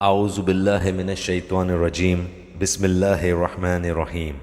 اعوذ باللہ من الشیطان الرجیم بسم اللہ الرحمن الرحیم۔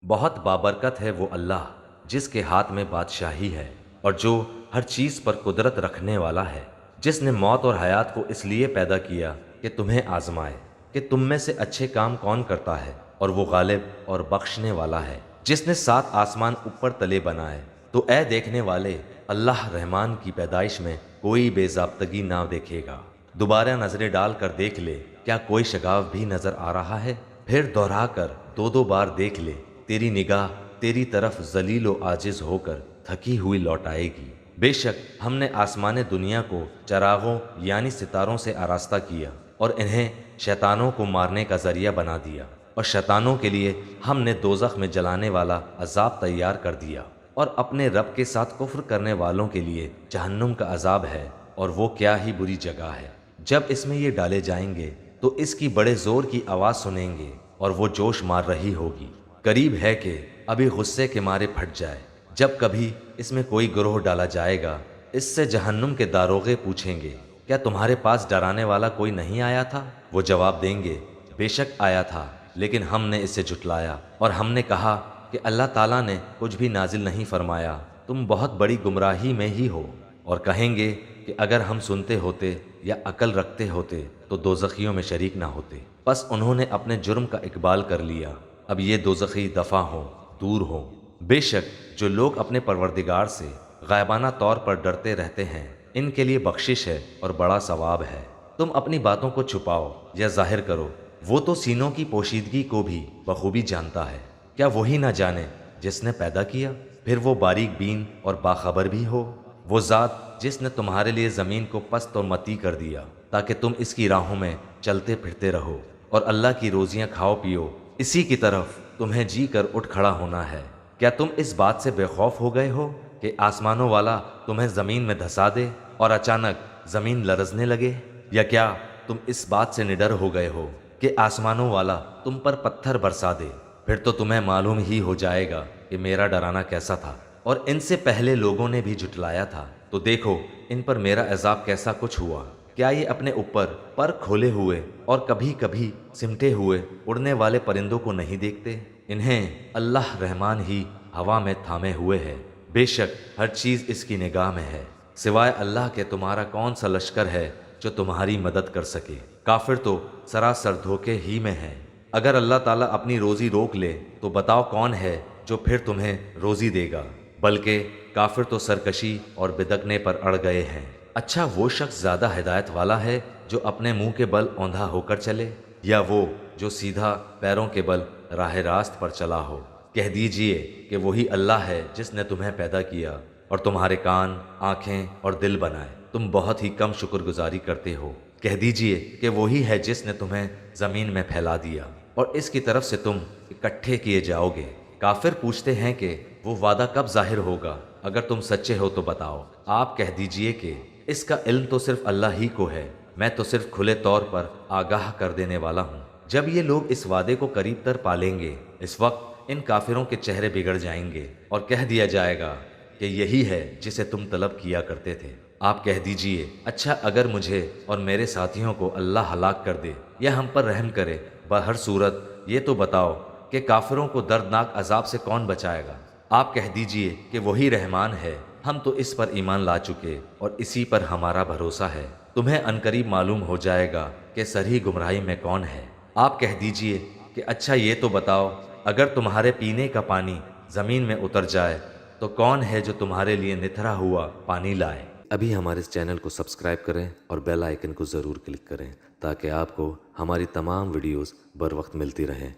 بہت بابرکت ہے وہ اللہ جس کے ہاتھ میں بادشاہی ہے اور جو ہر چیز پر قدرت رکھنے والا ہے، جس نے موت اور حیات کو اس لیے پیدا کیا کہ تمہیں آزمائے کہ تم میں سے اچھے کام کون کرتا ہے، اور وہ غالب اور بخشنے والا ہے، جس نے 7 آسمان اوپر تلے بنائے۔ تو اے دیکھنے والے، اللہ رحمان کی پیدائش میں کوئی بے ضابطگی نہ دیکھے گا۔ دوبارہ نظریں ڈال کر دیکھ لے، کیا کوئی شگاف بھی نظر آ رہا ہے؟ پھر دوہرا کر 2 بار دیکھ لے، تیری نگاہ تیری طرف ذلیل و عاجز ہو کر تھکی ہوئی لوٹ آئے گی۔ بے شک ہم نے آسمان دنیا کو چراغوں یعنی ستاروں سے آراستہ کیا اور انہیں شیطانوں کو مارنے کا ذریعہ بنا دیا، اور شیطانوں کے لیے ہم نے دوزخ میں جلانے والا عذاب تیار کر دیا، اور اپنے رب کے ساتھ کفر کرنے والوں کے لیے جہنم کا عذاب ہے، اور وہ کیا ہی بری جگہ ہے۔ جب اس میں یہ ڈالے جائیں گے تو اس کی بڑے زور کی آواز سنیں گے اور وہ جوش مار رہی ہوگی۔ قریب ہے کہ ابھی غصے کے مارے پھٹ جائے۔ جب کبھی اس میں کوئی گروہ ڈالا جائے گا، اس سے جہنم کے داروغے پوچھیں گے، کیا تمہارے پاس ڈرانے والا کوئی نہیں آیا تھا؟ وہ جواب دیں گے، بے شک آیا تھا، لیکن ہم نے اسے جھٹلایا، اور ہم نے کہا کہ اللہ تعالیٰ نے کچھ بھی نازل نہیں فرمایا، تم بہت بڑی گمراہی میں ہی ہو۔ اور کہیں گے کہ اگر ہم سنتے ہوتے یا عقل رکھتے ہوتے تو دوزخیوں میں شریک نہ ہوتے۔ بس انہوں نے اپنے جرم کا اقبال کر لیا، اب یہ دوزخی دفع ہوں، دور ہوں۔ بے شک جو لوگ اپنے پروردگار سے غائبانہ طور پر ڈرتے رہتے ہیں، ان کے لیے بخشش ہے اور بڑا ثواب ہے۔ تم اپنی باتوں کو چھپاؤ یا ظاہر کرو، وہ تو سینوں کی پوشیدگی کو بھی بخوبی جانتا ہے۔ کیا وہی نہ جانے جس نے پیدا کیا، پھر وہ باریک بین اور باخبر بھی ہو؟ وہ ذات جس نے تمہارے لیے زمین کو پست اور متی کر دیا تاکہ تم اس کی راہوں میں چلتے پھرتے رہو، اور اللہ کی روزیاں کھاؤ پیو، اسی کی طرف تمہیں جی کر اٹھ کھڑا ہونا ہے۔ کیا تم اس بات سے بے خوف ہو گئے ہو کہ آسمانوں والا تمہیں زمین میں دھسا دے اور اچانک زمین لرزنے لگے؟ یا کیا تم اس بات سے نڈر ہو گئے ہو کہ آسمانوں والا تم پر پتھر برسا دے؟ پھر تو تمہیں معلوم ہی ہو جائے گا کہ میرا ڈرانا کیسا تھا، اور ان سے پہلے لوگوں نے بھی جھٹلایا تھا، تو دیکھو ان پر میرا عذاب کیسا کچھ ہوا۔ کیا یہ اپنے اوپر پر کھولے ہوئے اور کبھی کبھی سمٹے ہوئے اڑنے والے پرندوں کو نہیں دیکھتے؟ انہیں اللہ رحمان ہی ہوا میں تھامے ہوئے ہے، بے شک ہر چیز اس کی نگاہ میں ہے۔ سوائے اللہ کے تمہارا کون سا لشکر ہے جو تمہاری مدد کر سکے؟ کافر تو سراسر دھوکے ہی میں ہے۔ اگر اللہ تعالیٰ اپنی روزی روک لے تو بتاؤ کون ہے جو پھر تمہیں روزی دے گا؟ بلکہ کافر تو سرکشی اور بدکنے پر اڑ گئے ہیں۔ اچھا وہ شخص زیادہ ہدایت والا ہے جو اپنے منہ کے بل اوندھا ہو کر چلے، یا وہ جو سیدھا پیروں کے بل راہ راست پر چلا ہو؟ کہہ دیجئے کہ وہی اللہ ہے جس نے تمہیں پیدا کیا اور تمہارے کان، آنکھیں اور دل بنائے، تم بہت ہی کم شکر گزاری کرتے ہو۔ کہہ دیجئے کہ وہی ہے جس نے تمہیں زمین میں پھیلا دیا اور اس کی طرف سے تم اکٹھے کیے جاؤ گے۔ کافر پوچھتے ہیں کہ وہ وعدہ کب ظاہر ہوگا؟ اگر تم سچے ہو تو بتاؤ۔ آپ کہہ دیجئے کہ اس کا علم تو صرف اللہ ہی کو ہے، میں تو صرف کھلے طور پر آگاہ کر دینے والا ہوں۔ جب یہ لوگ اس وعدے کو قریب تر پالیں گے، اس وقت ان کافروں کے چہرے بگڑ جائیں گے اور کہہ دیا جائے گا کہ یہی ہے جسے تم طلب کیا کرتے تھے۔ آپ کہہ دیجئے، اچھا اگر مجھے اور میرے ساتھیوں کو اللہ ہلاک کر دے یا ہم پر رحم کرے، بہر صورت یہ تو بتاؤ کہ کافروں کو دردناک عذاب سے کون بچائے گا؟ آپ کہہ دیجئے کہ وہی رحمان ہے، ہم تو اس پر ایمان لا چکے اور اسی پر ہمارا بھروسہ ہے۔ تمہیں عنقریب معلوم ہو جائے گا کہ سرہی گمراہی میں کون ہے۔ آپ کہہ دیجئے کہ اچھا یہ تو بتاؤ، اگر تمہارے پینے کا پانی زمین میں اتر جائے تو کون ہے جو تمہارے لیے نتھرا ہوا پانی لائے؟ ابھی ہمارے اس چینل کو سبسکرائب کریں اور بیل آئیکن کو ضرور کلک کریں تاکہ آپ کو ہماری تمام ویڈیوز بر وقت ملتی رہیں۔